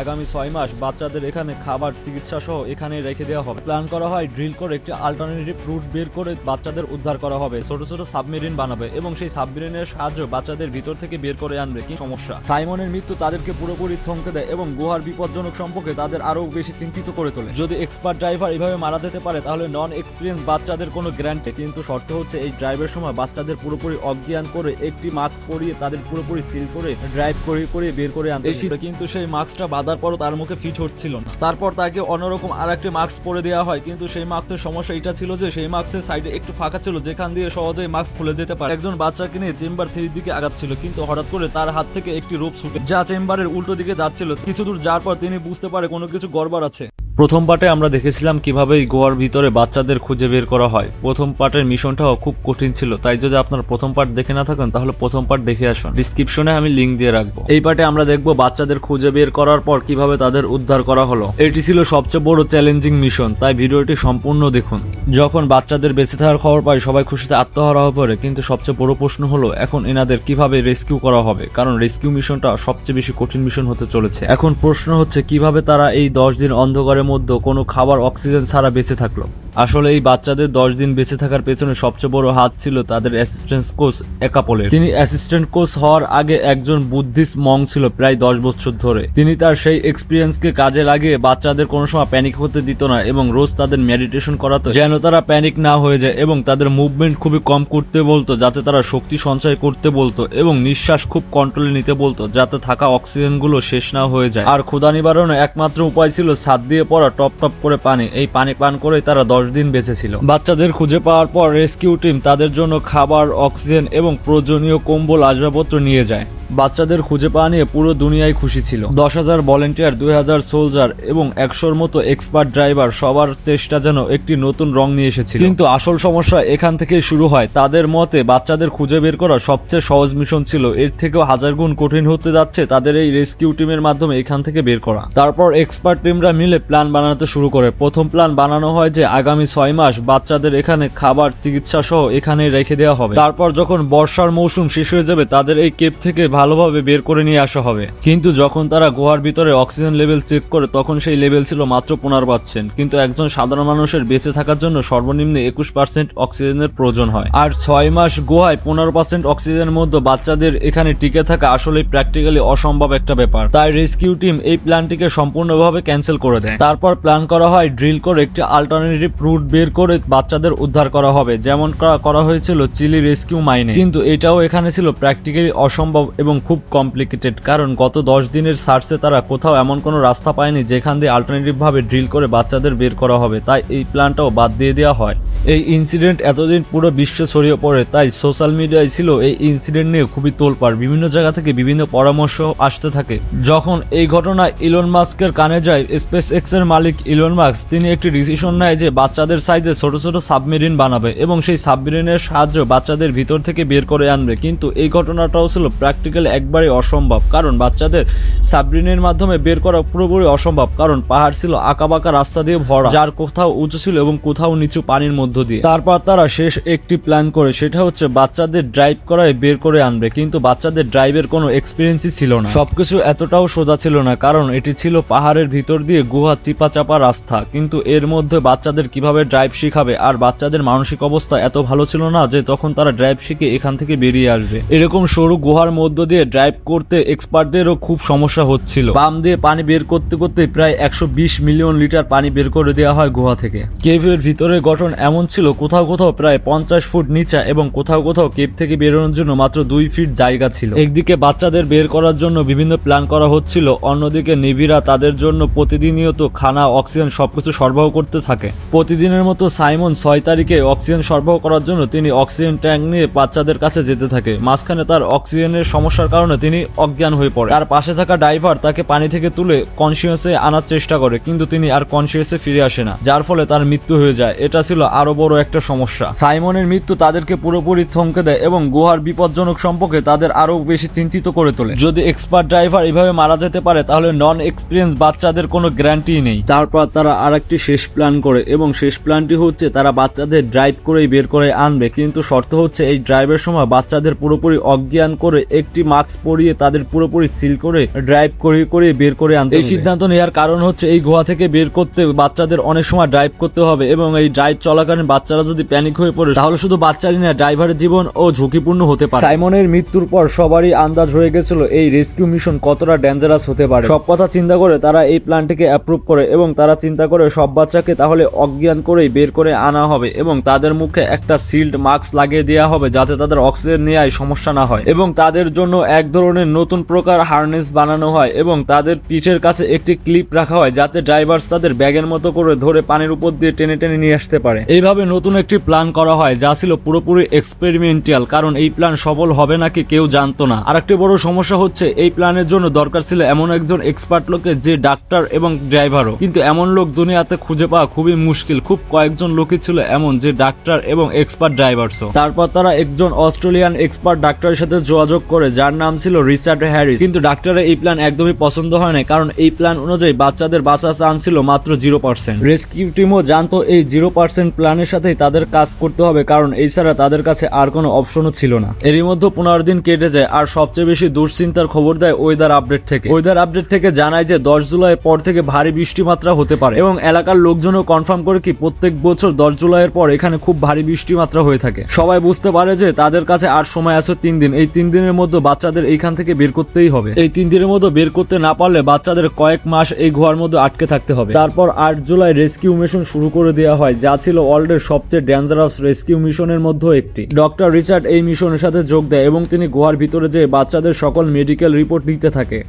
আগামী 6 মাস বাচ্চাদের এখানে খাবার চিকিৎসা সহ এখানে রেখে দেওয়া হবে। প্ল্যান করা হয় ড্রিল করে একটি অল্টারনেটিভ রুট বের করে বাচ্চাদের উদ্ধার করা হবে। ছোট ছোট সাবমেরিন বানাবে এবং সেই সাবমেরিনের সাহায্যে বাচ্চাদের ভিতর থেকে বের করে আনবে। কি সমস্যা? সাইমনের মৃত্যু তাদেরকে পুরোপুরি থমকে দেয় এবং গুহার বিপজ্জনক সম্পর্কে তাদের আরো বেশি চিন্তিত করে তোলে। যদি এক্সপার্ট ড্রাইভার এভাবে মারা যেতে পারে তাহলে নন এক্সপিরিয়েন্স বাচ্চাদের কোনো গ্যারান্টি, কিন্তু শর্ত হচ্ছে এই ড্রাইভের সময় বাচ্চাদের পুরোপুরি অজ্ঞান করে একটি মাস্ক পরিয়ে তাদের পুরোপুরি সিল করে ড্রাইভ করে বের করে আনতে। কিন্তু সেই মাস্কটা বাঁধার পরও তার মুখে ফিট হচ্ছিল না। তারপর তাকে অন্যরকম আর একটি মাস্ক পরে দেওয়া হয়, কিন্তু সেই মাস্কের সমস্যা এটা ছিল যে সেই মাস্কের সাইডে একটু ফাঁকা ছিল যেখান দিয়ে সহজেই মাস্ক খুলে যেতে পারে। একজন বাচ্চাকে নিয়ে চেম্বার 3 দিকে আগাচ্ছিল, কিন্তু হঠাৎ করে তার হাত থেকে একটি রোপ ছুটে যা চেম্বারের উল্টো দিকে যাচ্ছিল। কিছু দূর যাওয়ার পর তিনি বুঝতে পারে কোনো কিছু গড়বড় আছে। প্রথম পার্টে আমরা দেখেছিলাম কিভাবে গোয়ার ভিতরে বাচ্চাদের খুঁজে বের করা হয়। প্রথম পার্টের মিশনটাও খুব কঠিন ছিল, তাই যদি আপনারা প্রথম পার্ট দেখে না থাকেন তাহলে প্রথম পার্ট দেখে আসুন। ডিসক্রিপশনে আমি লিংক দিয়ে রাখবো। এই পার্টে আমরা দেখবো বাচ্চাদের খুঁজে বের করার পর কিভাবে তাদের উদ্ধার করা হলো। এটি ছিল সবচেয়ে বড় চ্যালেঞ্জিং মিশন, তাই ভিডিওটি সম্পূর্ণ দেখুন। যখন বাচ্চাদের বেঁচে থাকার খবর পাই সবাই খুশিতে আত্মহারা হয়ে পড়ে, কিন্তু সবচেয়ে বড় প্রশ্ন হলো এখন এনাদের কিভাবে রেস্কিউ করা হবে, কারণ রেস্কিউ মিশনটা সবচেয়ে বেশি কঠিন মিশন হতে চলেছে। এখন প্রশ্ন হচ্ছে কিভাবে তারা এই 10 দিন অন্ধকারের মধ্যে কোনো খাবার অক্সিজেন ছাড়া বেঁচে থাকলো। আসলে এই বাচ্চাদের 10 দিন বেঁচে থাকার পেছনে সবচেয়ে বড় হাত ছিল তাদের অ্যাসিস্ট্যান্ট কোচ একাপলের। তিনি অ্যাসিস্ট্যান্ট কোচ হওয়ার আগে একজন বুদ্ধিস্ট মং ছিল প্রায় 10 বছর ধরে। তিনি তার সেই এক্সপিরিয়েন্সকে কাজে লাগিয়ে বাচ্চাদের কোনো সময় প্যানিক হতে দিত না এবং রোজ তাদের মেডিটেশন করাতো যেন তারা প্যানিক না হয়ে যায়, এবং তাদের মুভমেন্ট খুবই কম করতে বলতো যাতে তারা শক্তি সঞ্চয় করতে বলতো, এবং নিঃশ্বাস খুব কন্ট্রোলে নিতে বলতো যাতে থাকা অক্সিজেন গুলো শেষ না হয়ে যায়। আর ক্ষুধা নিবারণের একমাত্র উপায় ছিল ছাদ দিয়ে পড়া টপ টপ করে পানি। এই পানি পান করে তারা 10 দিন বেঁচে ছিল। বাচ্চাদের খুঁজে পাওয়ার পর রেস্কিউ টিম তাদের জন্য খাবার, অক্সিজেন এবং প্রয়োজনীয় কম্বল আসবাবপত্র নিয়ে যায়। বাচ্চাদের খুঁজে পাওয়া নিয়ে পুরো দুনিয়ায় খুশি ছিল। 10,000 ভলেন্টিয়ার, 2,000 সোলজার এবং 100-র মতো এক্সপার্ট ড্রাইভার, সবার চেষ্টা যেন একটি নতুন রং নিয়ে এসেছিল। কিন্তু আসল সমস্যা এখান থেকেই শুরু হয়। তাদের মতে বাচ্চাদের খুঁজে বের করা সবচেয়ে সহজ মিশন ছিল, এর থেকেও 1000 গুণ কঠিন হতে যাচ্ছে তাদের এই রেস্কিউ টিমের মাধ্যমে এখান থেকে বের করা। তারপর এক্সপার্ট টিমরা মিলে প্ল্যান বানাতে শুরু করে। প্রথম প্ল্যান বানানো হয় যে আগামী 6 মাস বাচ্চাদের এখানে খাবার, চিকিৎসা সহ এখানে রেখে দেওয়া হবে। তারপর যখন বর্ষার মৌসুম শেষ হয়ে যাবে তাদের এই কেপ থেকে ভালোভাবে বের করে নিয়ে আসা হবে। কিন্তু যখন তারা গুহার ভিতরে অক্সিজেন লেভেল চেক করে তখন সেই লেভেল ছিল মাত্র 15%। কিন্তু একজন সাধারণ মানুষের বেঁচে থাকার জন্য সর্বনিম্ন 21% অক্সিজেনের প্রয়োজন হয়। আর 6 মাস গুহায় 15% অক্সিজেনের মধ্যে বাচ্চাদের এখানে টিকে থাকা আসলে প্র্যাকটিক্যালি অসম্ভব একটা ব্যাপার। তাই রেস্কিউ টিম এই প্ল্যানটিকে সম্পূর্ণভাবে ক্যান্সেল করে দেয়। তারপর প্ল্যান করা হয় ড্রিল করে একটি অল্টারনেটিভ রুট বের করে বাচ্চাদের উদ্ধার করা হবে, যেমন করা হয়েছিল চিলি রেস্কিউ মাইনে। কিন্তু এটাও এখানে ছিল প্র্যাকটিক্যালি অসম্ভব এবং খুব কমপ্লিকেটেড, কারণ গত 10 দিনের সার্চে তারা কোথাও এমন কোনো রাস্তা পায়নি যেখান দিয়ে অল্টারনেটিভ ভাবে ড্রিল করে বাচ্চাদের বের করা হবে। তাই এই প্ল্যানটাও বাদ দিয়ে দেওয়া হয়। এই ইনসিডেন্ট এতদিন পুরো বিশ্বে ছড়িয়ে পড়ে, তাই সোশ্যাল মিডিয়ায় ছিল এই ইনসিডেন্ট নিয়ে খুবই তোলপাড়। বিভিন্ন জায়গা থেকে বিভিন্ন পরামর্শ আসতে থাকে। যখন এই ঘটনা ইলন মাস্কের কানে যায়, স্পেস এক্স এর মালিক ইলন মাস্ক তিনি একটি ডিসিশন নেয় যে বাচ্চাদের সাইজে ছোট ছোট সাবমেরিন বানাবে এবং সেই সাবমেরিনের সাহায্যে বাচ্চাদের ভিতর থেকে বের করে আনবে। কিন্তু এই ঘটনাটাও ছিল প্র্যাকটিক্যাল একবারে অসম্ভব, কারণ বাচ্চাদের সাবমেরিনের মাধ্যমে বের করা পুরোপুরি অসম্ভব, কারণ পাহাড় ছিল আঁকাবাঁকা রাস্তা দিয়ে ভরা, যার কোথাও উঁচু ছিল এবং কোথাও নিচু পানির মধ্য দিয়ে। তারপর তারা শেষ একটি প্ল্যান করে, সেটা হচ্ছে বাচ্চাদের ড্রাইভ করায় বের করে আনবে। কিন্তু বাচ্চাদের ড্রাইভের কোনো এক্সপিরিয়েন্সই ছিল না। সবকিছু এতটাও সোজা ছিল না, কারণ এটি ছিল পাহাড়ের ভিতর দিয়ে গুহা চিপা চাপা রাস্তা। কিন্তু এর মধ্যে বাচ্চাদের কিভাবে ড্রাইভ শিখাবে, আর বাচ্চাদের মানসিক অবস্থা এত ভালো ছিল না যে তখন তারা ড্রাইভ শিখে এখান থেকে বেরিয়ে আসবে। এরকম সরু গুহার মধ্য দিয়ে ড্রাইভ করতে এক্সপার্টদেরও খুব সমস্যা হচ্ছিল। পাম্প দিয়ে পানি বের করতে করতে প্রায় 120 মিলিয়ন লিটার পানি বের করে দেওয়া হয় গুহা থেকে। কেভের ভিতরে গঠন এমন ছিল কোথাও কোথাও প্রায় 50 ফুট নিচা এবং কোথাও কোথাও কেভ থেকে বেরোনোর জন্য মাত্র 2 ফিট জায়গা ছিল। একদিকে বাচ্চাদের বের করার জন্য বিভিন্ন প্ল্যান করা হচ্ছিল, অন্যদিকে নেভিরা তাদের জন্য প্রতিদিনিয়ত খানা, অক্সিজেন সবকিছু সরবরাহ করতে থাকে। প্রতিদিনের মতো সাইমন 6 তারিখে অক্সিজেন সরবরাহ করার জন্য তিনি অক্সিজেন ট্যাঙ্ক নিয়ে বাচ্চাদের কাছে যেতে থাকে। মাঝখানে তার অক্সিজেনের সমস্যার কারণে তিনি অজ্ঞান হয়ে পড়ে। তার পাশে থাকা ড্রাইভার তাকে পানি থেকে তুলে কনসিয়াসে আনার চেষ্টা করে, কিন্তু তিনি আর কনসিয়াসে ফিরে আসে না, যার ফলে তার মৃত্যু হয়ে যায়। এটা ছিল আরো বড় একটা সমস্যা। সাইমনের মৃত্যু তাদেরকে পুরোপুরি থমকে দেয় এবং গুহার বিপজ্জনক সম্পর্কে তাদের আরো বেশি চিন্তিত করে তোলে। যদি এক্সপার্ট ড্রাইভার এভাবে মারা যেতে পারে তাহলে নন এক্সপিরিয়েন্স বাচ্চাদের কোনো গ্যারান্টি নেই। তারপর তারা আরেকটি শেষ প্ল্যান করে এবং শেষ প্ল্যানটি হচ্ছে তারা বাচ্চাদের ড্রাইভ করেই বের করে আনবে, কিন্তু শর্ত হচ্ছে এই ড্রাইভের সময় বাচ্চাদের পুরোপুরি অজ্ঞান করে একটি একটি মাস্ক পরিয়ে তাদের পুরোপুরি সিল করে ড্রাইভ করে বের করে আনতে। এই সিদ্ধান্ত নেওয়ার কারণ হচ্ছে এই গুহা থেকে বের করতে বাচ্চাদের অনেক সময় ড্রাইভ করতে হবে এবং এই ড্রাইভ চলাকালীন বাচ্চারা যদি প্যানিক হয়ে পড়ে তাহলে শুধু বাচ্চারই না ড্রাইভারের জীবন ও ঝুঁকিপূর্ণ হতে পারে। সাইমনের মৃত্যুর পর সবারই আন্দাজ হয়ে গেছিল এই রেস্কিউ মিশন কতটা ডেঞ্জারাস হতে পারে। সব কথা চিন্তা করে তারা এই প্ল্যানটিকে অ্যাপ্রুভ করে এবং তারা চিন্তা করে সব বাচ্চাকে তাহলে অজ্ঞান করেই বের করে আনা হবে এবং তাদের মুখে একটা সিল্ড মাস্ক লাগিয়ে দেওয়া হবে যাতে তাদের অক্সিজেন নেওয়ায় সমস্যা না হয় এবং তাদের জন্য এক ধরনের নতুন প্রকার হার্নেস বানানো হয় এবং তাদের পিঠের কাছে একটি ক্লিপ রাখা হয় যাতে ড্রাইভার তাদের ব্যাগের মতো করে ধরে পানির উপর দিয়ে টেনে টেনে নিয়ে আসতে পারে। এইভাবে নতুন একটি প্ল্যান করা হয় যা ছিল পুরোপুরি এক্সপেরিমেন্টাল, কারণ এই প্ল্যান সফল হবে নাকি কেউ জানতো না। আরেকটি বড় সমস্যা হচ্ছে এই প্ল্যানের জন্য দরকার ছিল এমন একজন এক্সপার্ট লোকের যে ডাক্তার এবং ড্রাইভারও, কিন্তু এমন লোক দুনিয়াতে খুঁজে পাওয়া খুবই মুশকিল। খুব কয়েকজন লোকই ছিল এমন যে ডাক্তার এবং এক্সপার্ট ড্রাইভারসও। তারপর তারা একজন অস্ট্রেলিয়ান এক্সপার্ট ডাক্তারের সাথে যোগাযোগ করে যার নাম ছিল রিচার্ড হ্যারিস, কিন্তু ডাক্তারের এই প্ল্যান একদমই পছন্দ হয় না, কারণ এই প্ল্যান অনুযায়ী বাচ্চাদের বাঁচার চান্স ছিল মাত্র 0%। রেস্কিউ টিমও জানতো এই 0% প্ল্যানের সাথেই তাদের কাজ করতে হবে, কারণ এই ছাড়া তাদের কাছে আর কোনো অপশনও ছিল না। এরই মধ্যে 15 দিন কেটে যায় আর সবচেয়ে বেশি দুশ্চিন্তার খবর দেয় ওয়েদার আপডেট থেকে। ওয়েদার আপডেট থেকে জানায় যে 10 জুলাই পর থেকে ভারী বৃষ্টি মাত্রা হতে পারে এবং এলাকার লোকজনও কনফার্ম করে কি প্রত্যেক বছর 10 জুলাইয়ের পর এখানে খুব ভারী বৃষ্টি মাত্রা হয়ে থাকে। সবাই বুঝতে পারে যে তাদের কাছে আর সময় আছে 3 দিন। এই 3 দিনের মধ্যে বাচ্চাদের এইখান থেকে বের করতেই হবে। এই 3 দিনের মধ্যে বের করতে না পারলে বাচ্চাদের কয়েক মাস এই গুহার মধ্যে আটকে থাকতে হবে। তারপর 8 জুলাই রেস্কিউ মিশন শুরু করে দেওয়া হয় যা ছিল ওয়ার্ল্ডের সবচেয়ে ডেঞ্জারাস রেস্কিউ মিশনের মধ্যে একটি। ডক্টর রিচার্ড এই মিশনের সাথে যোগ দেয় এবং তিনি গুহার ভিতরে যেয়ে বাচ্চাদের সকল মেডিকেল রিপোর্ট নিতে থাকে।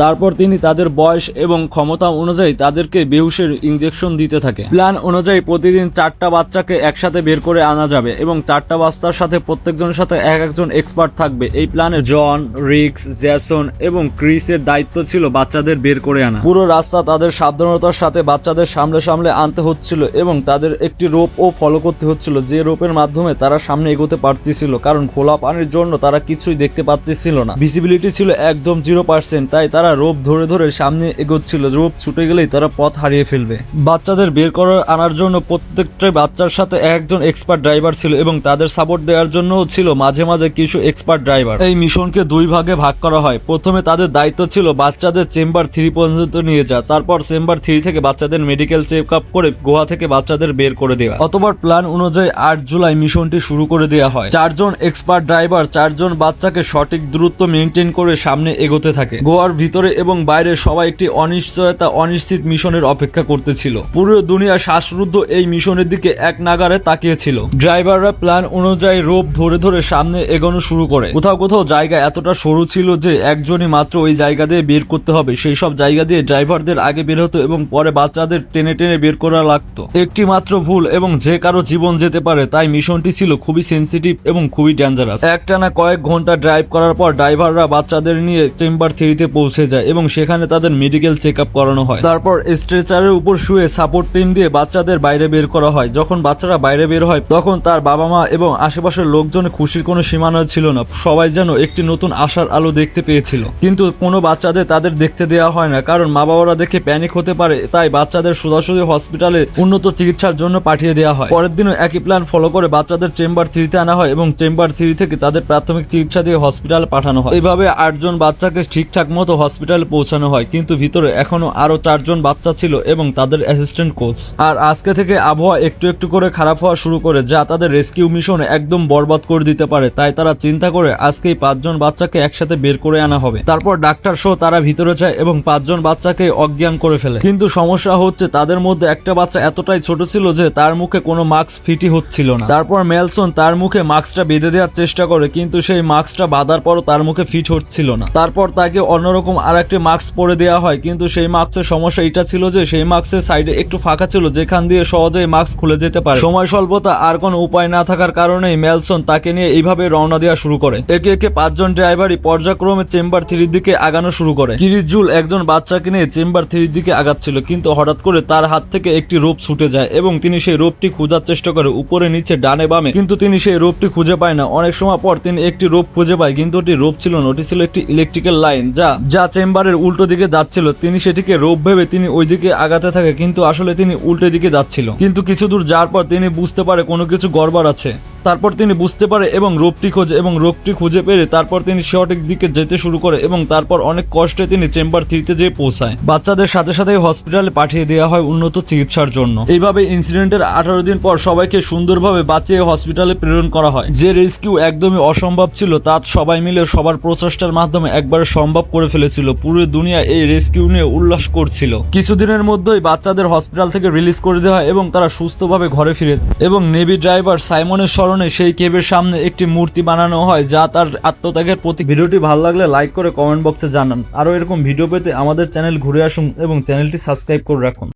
তারপর তিনি তাদের বয়স এবং ক্ষমতা অনুযায়ী তাদেরকে বেহুশের ইনজেকশন দিতে থাকে। প্ল্যান অনুযায়ী প্রতিদিন 4টা বাচ্চাকে একসাথে বের করে আনা যাবে এবং 4টা বাচ্চার সাথে প্রত্যেকজনের সাথে একজন এক্সপার্ট থাকবে। এই প্ল্যানে জন, রিক্স, জ্যাসন এবং ক্রিসের দায়িত্ব ছিল বাচ্চাদের বের করে আনা। পুরো রাস্তা তাদের সাবধানতার সাথে বাচ্চাদের সামলে সামলে আনতে হচ্ছিল এবং তাদের একটি রোপও ফলো করতে হচ্ছিল, যে রোপের মাধ্যমে তারা সামনে এগোতে পারতেছিল, কারণ খোলা পানির জন্য তারা কিছুই দেখতে পাচ্ছিল না। ভিজিবিলিটি ছিল একদম 0%, তাই তারা রোপ ধরে ধরে সামনে এগোচ্ছিল। রোপ ছুটে গেলেই তারা পথ হারিয়ে ফেলবে। বাচ্চাদের বের করে আনার জন্য প্রত্যেকটা বাচ্চার সাথে একজন এক্সপার্ট ড্রাইভার ছিল এবং তাদের সাপোর্ট দেওয়ার জন্য ছিল মাঝে মাঝে কিছু এক্সপার্ট ড্রাইভার। এই মিশনকে 2 ভাগে ভাগ করা হয়। প্রথমে তাদের দায়িত্ব ছিল বাচ্চাদের চেম্বার 3 পর্যন্ত নিয়ে যাওয়া, তারপর চেম্বার 3 থেকে বাচ্চাদের মেডিকেল চেক আপ করে গুহা থেকে বাচ্চাদের বের করে দেওয়া। অতবার প্ল্যান অনুযায়ী 8 জুলাই মিশনটি শুরু করে দেওয়া হয়। 4 জন এক্সপার্ট ড্রাইভার 4 জন বাচ্চাকে সঠিক দূরত্ব মেনটেন করে সামনে এগোতে থাকে। গুহার ভিতরে এবং বাইরে সবাই একটি অনিশ্চিত মিশনের অপেক্ষা করতেছিল। পুরো দুনিয়া শ্বাসরুদ্ধ এই মিশনের দিকে এক নাগারে তাকিয়েছিল। ড্রাইভাররা প্ল্যান অনুযায়ী রোপ ধরে ধরে সামনে এগোনো শুরু করে। কোথাও কোথাও জায়গা এতটা সরু ছিল যে একজনই মাত্র ওই জায়গা দিয়ে বের করতে হবে। সেই সব জায়গা দিয়ে ড্রাইভারদের আগে বের হতো এবং পরে বাচ্চাদের টেনে টেনে বের করা লাগতো। একটি মাত্র ভুল এবং যে কারো জীবন যেতে পারে, তাই মিশনটি ছিল খুবই সেন্সিটিভ এবং খুবই ডেঞ্জারাস। একটানা কয়েক ঘন্টা ড্রাইভ করার পর ড্রাইভাররা বাচ্চাদের নিয়ে চেম্বার 3-তে পৌঁছে যায় এবং সেখানে তাদের মেডিকেল চেক আপ করানো হয়। তারপর স্ট্রেচারের উপর শুয়ে সাপোর্ট টিম দিয়ে বাচ্চাদের বাইরে বের করা হয়। যখন বাচ্চারা বাইরে বের হয় তখন তার বাবা মা এবং আশেপাশের লোকজনের খুশির কোনো সীমানা ছিল না। সবাই যেন একটি নতুন আশার আলো দেখতে পেয়েছিল, কিন্তু কোনো বাচ্চাদের তাদের দেখতে দেওয়া হয় না, কারণ মা বাবারা দেখে প্যানিক হতে পারে, তাই বাচ্চাদের সোজাসুজি হসপিটালে উন্নত চিকিৎসার জন্য পাঠিয়ে দেওয়া হয়। পরের দিনও একই প্ল্যান ফলো করে বাচ্চাদের চেম্বার 3-তে আনা হয় এবং চেম্বার 3 থেকে তাদের প্রাথমিক চিকিৎসা দিয়ে হসপিটালে পাঠানো হয়। এইভাবে 8 জন বাচ্চাকে ঠিকঠাক মতো হসপিটালে পৌঁছানো হয়, কিন্তু ভিতরে এখনো আরো 4 জন বাচ্চা ছিল এবং তাদের অ্যাসিস্ট্যান্ট কোচ। আর আজকে থেকে আবহাওয়া একটু একটু করে খারাপ হওয়া শুরু করে, যা তাদের রেস্কিউ মিশন একদম বরবাদ করে দিতে পারে। তাই তারা চিন্তা করে আজকেই 5 জন বাচ্চাকে একসাথে বের করে আনা হবে। তারপর ডাক্তার সহ তারা ভিতরে যায় এবং 5 জন বাচ্চাকে অজ্ঞান করে ফেলে। কিন্তু সমস্যা হচ্ছে তাদের মধ্যে একটা বাচ্চা এতটাই ছোট ছিল যে তার মুখে কোনো মাস্ক ফিটই হচ্ছিল না। তারপর মেলসন তার মুখে মাস্কটা বেঁধে দেওয়ার চেষ্টা করে, কিন্তু সেই মাস্কটা বাঁধার পরও তার মুখে ফিট হচ্ছিল না। তারপর তাকে অন্যরকম আরেকটি মাস্ক পরে দেওয়া হয়, কিন্তু সেই মাস্কের সমস্যা এটা ছিল যে সেই মাস্কের সাইডে একটু ফাঁকা ছিল, যেখান দিয়ে সহজেই মাস্ক খুলে যেতে পারে। সময় স্বল্পতা আর কোনো উপায় না থাকার কারণেই মেলসন তাকে নিয়ে এইভাবে রওনা দেওয়া শুরু করে। একে একে 5 জন ড্রাইভারই পর্যায়ক্রমে চেম্বার 3-র দিকে আগানো শুরু করে। ক্রিস জুল একজন বাচ্চাকে নিয়ে চেম্বার 3-র দিকে আগাচ্ছিল, কিন্তু হঠাৎ করে তার হাত থেকে একটি রোপ ছুটে যায় এবং তিনি সেই রোপটি খোঁজার চেষ্টা করে উপরে নিচে ডানে বামে, কিন্তু তিনি সেই রোপটি খুঁজে পায় না। অনেক সময় পর তিনি একটি রোপ খুঁজে পায়, কিন্তু ওটি রোপ ছিল না, ওটি ছিল একটি ইলেকট্রিক্যাল লাইন যা চেম্বারের উল্টো দিকে যাচ্ছিল। তিনি সেটিকে রোপ ভেবে তিনি ওই দিকে আগাতে থাকে, কিন্তু আসলে তিনি উল্টো দিকে যাচ্ছিল। কিন্তু কিছু দূর যাওয়ার পর তিনি বুঝতে পারে কোনো কিছু গড়বড় আছে। তারপর তিনি বুঝতে পারে এবং রোগটি খুঁজে পেরে তারপর তিনি সঠিক দিকে যেতে শুরু করে এবং তারপর অনেক কষ্টে তিনি চেম্বার 3-তে যেয়ে পৌঁছায়। বাচ্চাদের সাথে সাথে হসপিটালে পাঠিয়ে দেওয়া হয় উন্নত চিকিৎসার জন্য। এইভাবে ইনসিডেন্টের 18 দিন পর সবাইকে সুন্দরভাবে বাঁচিয়ে হসপিটালে প্রেরণ করা হয়। যে রেস্কিউ একদমই অসম্ভব ছিল তা সবাই মিলে সবার প্রচেষ্টার মাধ্যমে একবারে সম্ভব করে ফেলেছিল। পুরো দুনিয়া এই রেস্কিউ নিয়ে উল্লাস করছিল। কিছুদিনের মধ্যেই বাচ্চাদের হসপিটাল থেকে রিলিজ করে দেওয়া হয় এবং তারা সুস্থভাবে ঘরে ফিরে এবং নেভি ড্রাইভার সাইমনের স্মরণে সেই কেবের সামনে একটি মূর্তি বানানো হয় যা তার আত্মত্যাগের প্রতীক। ভিডিওটি ভালো লাগলে লাইক করে কমেন্ট বক্সে জানান। আরো এরকম ভিডিও পেতে আমাদের চ্যানেল ঘুরে আসুন এবং চ্যানেলটি সাবস্ক্রাইব করে রাখুন।